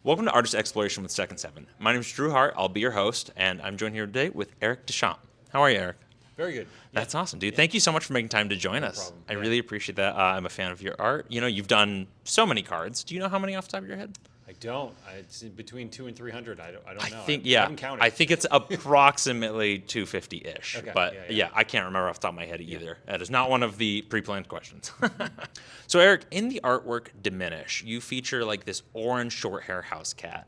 Welcome to Artist Exploration with Second Seven. My name is Drew Hart. I'll be your host, and I'm joined here today with Eric Deschamps. How are you, Eric? Very good. That's awesome, dude. Thank you so much for making time to join us. Problem. I really appreciate that. I'm a fan of your art. You know, you've done so many cards. Do you know how many off the top of your head? I don't. It's between 200 and 300. I don't know. I haven't counted. I think it's approximately 250-ish. Okay, But yeah. I can't remember off the top of my head either. That is not one of the pre-planned questions. So, Eric, in the artwork Diminish, you feature like this orange short hair house cat.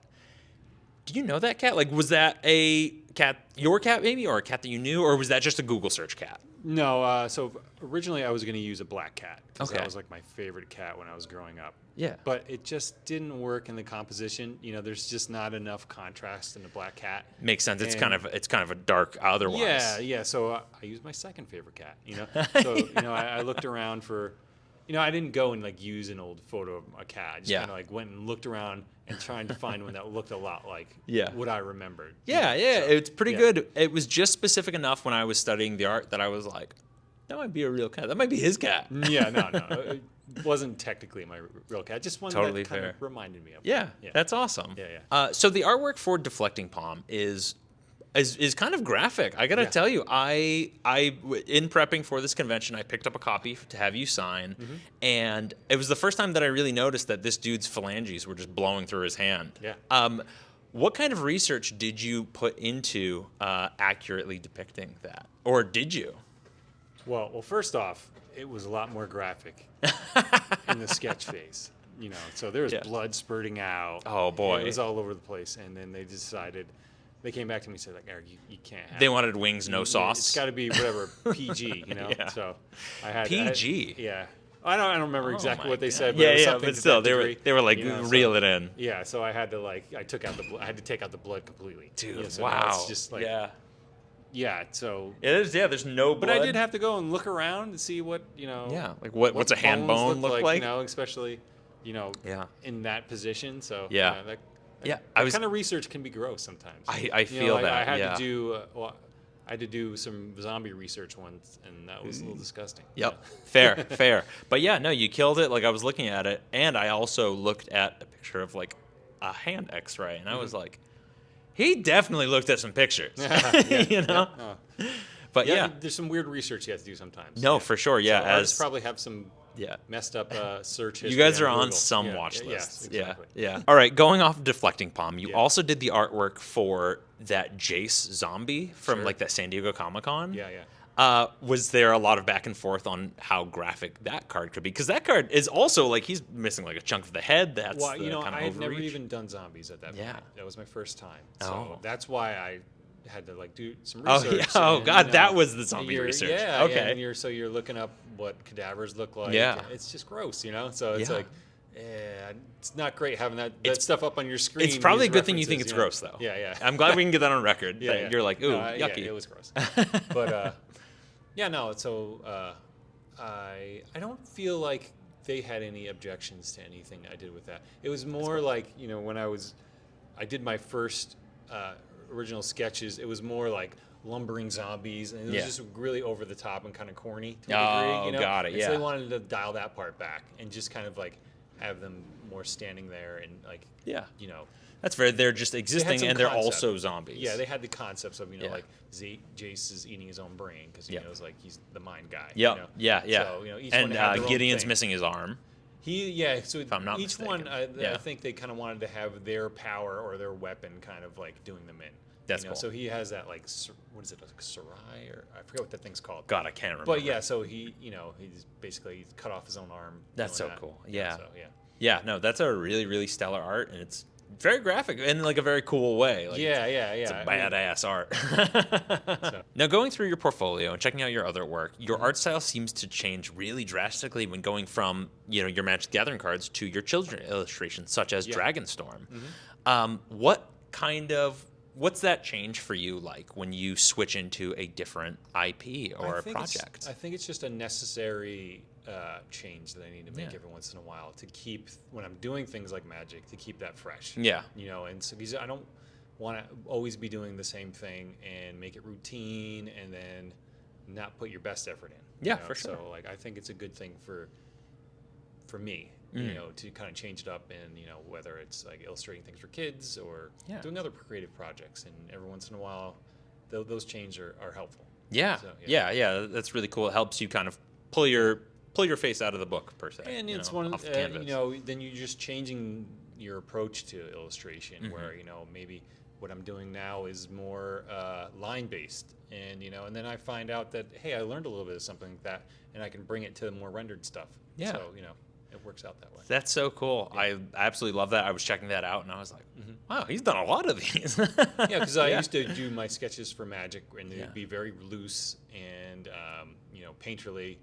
Do you know that cat? Like, was that a cat, your cat maybe, or a cat that you knew, or was that just a Google search cat? No. So originally I was going to use a black cat because Okay. that was like my favorite cat when I was growing up. Yeah. But it just didn't work in the composition. You know, there's just not enough contrast in the black cat. Makes sense. It's And- kind of a dark otherwise. Yeah. So I used my second favorite cat. You know, so I looked around for. I didn't go and like use an old photo of a cat. I just kind of like went and looked around and trying to find one that looked a lot like what I remembered. Yeah. So, It's pretty yeah. good. It was just specific enough when I was studying the art that I was like, that might be a real cat. That might be his cat. Yeah, no. It wasn't technically my real cat. Just one Totally that kind fair. of reminded me of. Yeah, that's awesome. Yeah. So the artwork for Deflecting Palm is kind of graphic. I gotta tell you, I in prepping for this convention, I picked up a copy to have you sign, and it was the first time that I really noticed that this dude's phalanges were just blowing through his hand. Yeah. What kind of research did you put into accurately depicting that, or did you? Well, first off, it was a lot more graphic in the sketch phase. So there was blood spurting out. Oh, boy. It was all over the place, and then they decided. They came back to me and said, like, Eric, you can't have They it. wanted wings, no sauce. It's got to be whatever PG, Yeah. So I had PG? yeah. I don't remember exactly my what they God. said. But it was something but to still, that they degree, were like reel it in. Yeah, so I had to I took out I had to take out the blood completely. Dude, So now wow. it's just like so. It is. Yeah, there's no blood. But I did have to go and look around to see what Yeah, like what's a hand bones bone look like? Especially in that position. So Yeah. that kind of research can be gross sometimes. I feel that. I had to do. I had to do some zombie research once, and that was a little disgusting. Yep. Fair. But yeah, no, you killed it. Like, I was looking at it, and I also looked at a picture of like a hand X-ray, and I was like, he definitely looked at some pictures. Yeah. But there's some weird research you have to do sometimes. No, for sure. Yeah, so artists probably have some yeah. messed up search history. You guys are on Google. some Yeah, watch yeah, lists. yes, exactly. Yeah. All right, going off Deflecting Palm, you also did the artwork for that Jace zombie from like that San Diego Comic-Con. Yeah. Was there a lot of back and forth on how graphic that card could be? Because that card is also like he's missing like a chunk of the head. That's Well, kind of I had never overreach. even done zombies at that point. Yeah. That was my first time. So that's why I had to do some Oh, research. yeah. Oh, and, God, that was the zombie research. Yeah. Okay. And you're looking up what cadavers look like. Yeah. It's just gross, So it's Yeah. like, it's not great having that stuff up on your screen. It's probably a these good thing you think references, it's gross, though. Yeah. I'm glad we can get that on record. Yeah, that yeah. You're like, ooh, No, yucky. Yeah, it was gross. But so I don't feel like they had any objections to anything I did with that. It was more like when I did my first original sketches. It was more like lumbering zombies, and it was just really over the top and kind of corny to a degree. Got it. And Yeah. so they wanted to dial that part back and just kind of like have them more standing there and like That's fair. They're just existing, some and they're concept. also zombies. Yeah, they had the concepts of like Jace is eating his own brain because he knows like he's the mind guy. Yep. Yeah. So each And one had their own Gideon's thing. missing his arm. So If I'm not each mistaken. one, I think they kind of wanted to have their power or their weapon kind of like doing them in. That's cool. So he has that like what is it, like Sarai, or I forget what that thing's called. God, I can't remember. But yeah, so he's basically cut off his own arm. That's doing so that. cool. Yeah. So, yeah. Yeah, no, that's a really, really stellar art, and it's very graphic in like a very cool way. Like, Yeah. It's a badass art. So- Now, going through your portfolio and checking out your other work, your art style seems to change really drastically when going from your Magic the Gathering cards to your children illustrations, such as Dragonstorm. What's that change for you like when you switch into a different IP or a project? I think it's just a necessary change that I need to make every once in a while to keep, when I'm doing things like Magic, to keep that fresh. Yeah. And so because I don't want to always be doing the same thing and make it routine and then not put your best effort in. Yeah, for sure. So like I think it's a good thing for me you know, to kind of change it up, and you know, whether it's like illustrating things for kids or doing other creative projects, and every once in a while, those changes are helpful. Yeah. So, Yeah. That's really cool. It helps you kind of pull your face out of the book per se. And it's off the canvas. You know, then you're just changing your approach to illustration, where you know, maybe what I'm doing now is more line based, and you know, and then I find out that hey, I learned a little bit of something like that, and I can bring it to more rendered stuff. Yeah. So you know, it works out that way. That's so cool. Yeah. I absolutely love that. I was checking that out, and I was like, wow, he's done a lot of these. Yeah, because I used to do my sketches for Magic, and they'd be very loose and you know, painterly,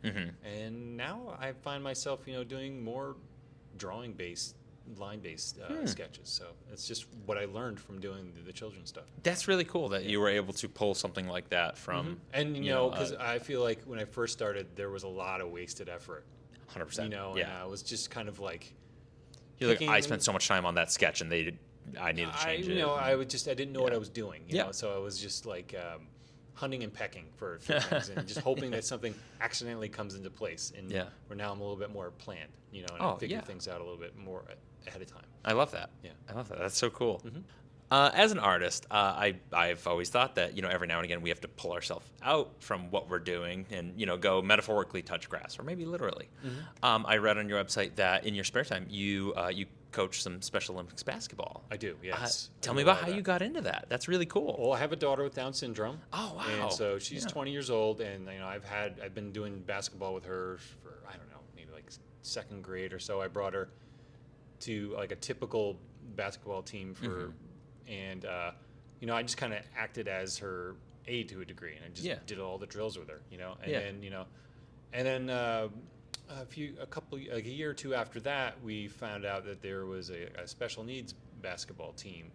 and now I find myself, you know, doing more drawing based, line based sketches. So it's just what I learned from doing the children's stuff. That's really cool that you were able to pull something like that from. And you know, because I feel like when I first started, there was a lot of wasted effort. 100%. You know, and I was just kind of like, you're like, I spent so much time on that sketch, and I needed to change it. You know, I didn't know what I was doing. You know, so I was just like hunting and pecking for things, and just hoping that something accidentally comes into place. And where now I'm a little bit more planned. You know, and I figure things out a little bit more ahead of time. I love that. Yeah, I love that. That's so cool. As an artist, I've always thought that, you know, every now and again we have to pull ourselves out from what we're doing and, you know, go metaphorically touch grass, or maybe literally. I read on your website that in your spare time you coach some Special Olympics basketball. I do, yes. Tell me about how you got into that. That's really cool. Well, I have a daughter with Down syndrome. Oh, wow. And so she's 20 years old, and you know, I've been doing basketball with her for, I don't know, maybe like second grade or so. I brought her to like a typical basketball team for and you know, I just kind of acted as her aide to a degree, and I just did all the drills with her, you know, and then you know, and then a year or two after that, we found out that there was a special needs basketball team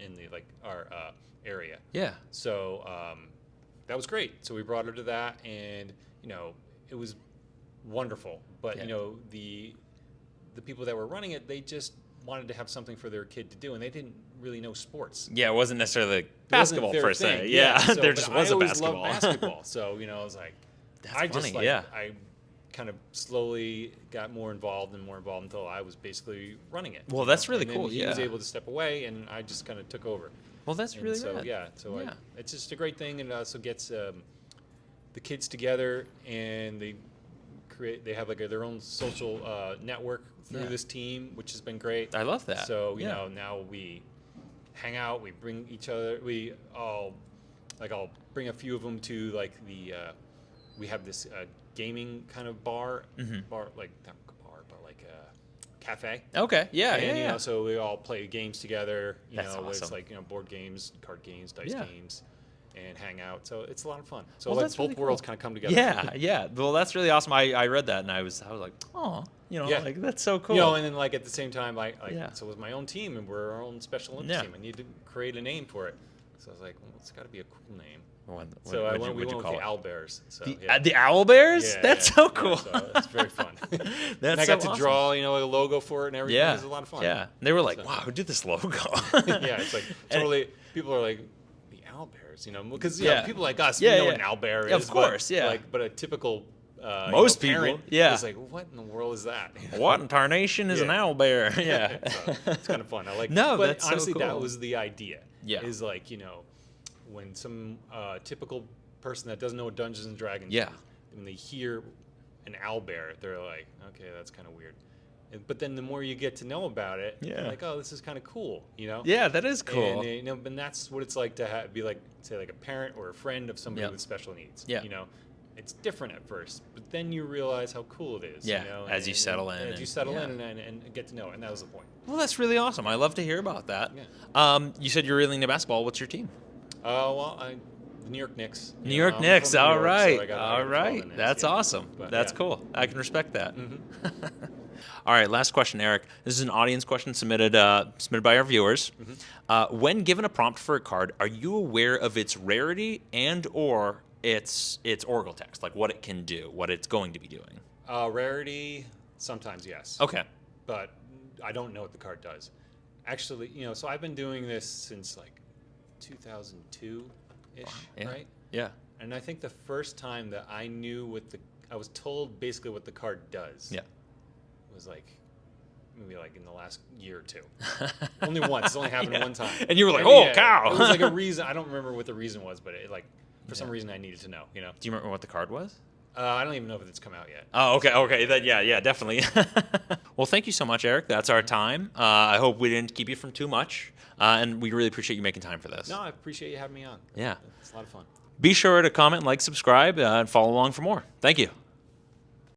in the like our area. Yeah. So that was great. So we brought her to that, and you know, it was wonderful. But you know, the people that were running it, they just wanted to have something for their kid to do, and they didn't really know sports. Yeah, it wasn't necessarily basketball per se. Yeah, so, there just was a basketball. I always loved basketball, so you know, I was like, I kind of slowly got more involved until I was basically running it. Well, that's really cool. He was able to step away, and I just kind of took over. Well, that's really rad. It's just a great thing, and it also gets the kids together, and they have like their own social network through this team, which has been great. I love that. So you know, now we hang out, we bring each other, I'll bring a few of them to like we have this gaming kind of bar, like not bar, but like a cafe. Okay, and you know, so we all play games together. You That's know, awesome. It's like, you know, board games, card games, dice games, and hang out. So it's a lot of fun. So well, like that's both really worlds cool. kind of come together. Yeah. Well, that's really awesome. I read that, and I was like, oh, you know, like that's so cool. You know, and then like at the same time, so with my own team, and we're our own Special Olympics team, I need to create a name for it. So I was like, well, it's got to be a cool name. We went with the Owlbears. So, the Owlbears? Yeah, That's so cool. Yeah, so it's very fun. That's and I got to draw, you know, a logo for it and everything. It was a lot of fun. Yeah. And they were like, wow, who did this logo? Yeah, it's like totally, people are like, the Owlbears, you know, because people like us, we know what an owlbear is. Of course, but a typical most people, parent is like, what in the world is that? What in tarnation is an owlbear? Yeah. So it's kind of fun. I like but that's honestly, so cool. that was the idea. Yeah. Is like, you know, when some typical person that doesn't know what Dungeons and Dragons is, when they hear an owlbear, they're like, okay, that's kind of weird. But then the more you get to know about it, you're like, oh, this is kind of cool, you know? Yeah, that is cool. And, you know, and that's what it's like to be like, say, like a parent or a friend of somebody with special needs. Yeah. You know, it's different at first, but then you realize how cool it is. Yeah, you know? as you settle in. As you settle in and get to know it, and that was the point. Well, that's really awesome. I love to hear about that. Yeah. You said you're really into basketball. What's your team? The New York Knicks. New York Knicks. New All York, right. so all right. That's awesome. But, that's cool. I can respect that. Mm-hmm. All right. Last question, Eric. This is an audience question submitted by our viewers. Mm-hmm. When given a prompt for a card, are you aware of its rarity and or its Oracle text, like what it can do, what it's going to be doing? Rarity, sometimes yes. Okay. But I don't know what the card does. Actually, you know, so I've been doing this since like 2002-ish, right? Yeah. And I think the first time that I knew I was told basically what the card does. Yeah. Was like maybe like in the last year or two. Only once. It's only happened one time. And you were like, And, oh, yeah, cow. It was like a reason. I don't remember what the reason was, but it like for some reason I needed to know. You know. Do you remember what the card was? I don't even know if it's come out yet. Oh, okay, okay. Then yeah, definitely. Well, thank you so much, Eric. That's our time. I hope we didn't keep you from too much, and we really appreciate you making time for this. No, I appreciate you having me on. Yeah. It's a lot of fun. Be sure to comment, like, subscribe, and follow along for more. Thank you.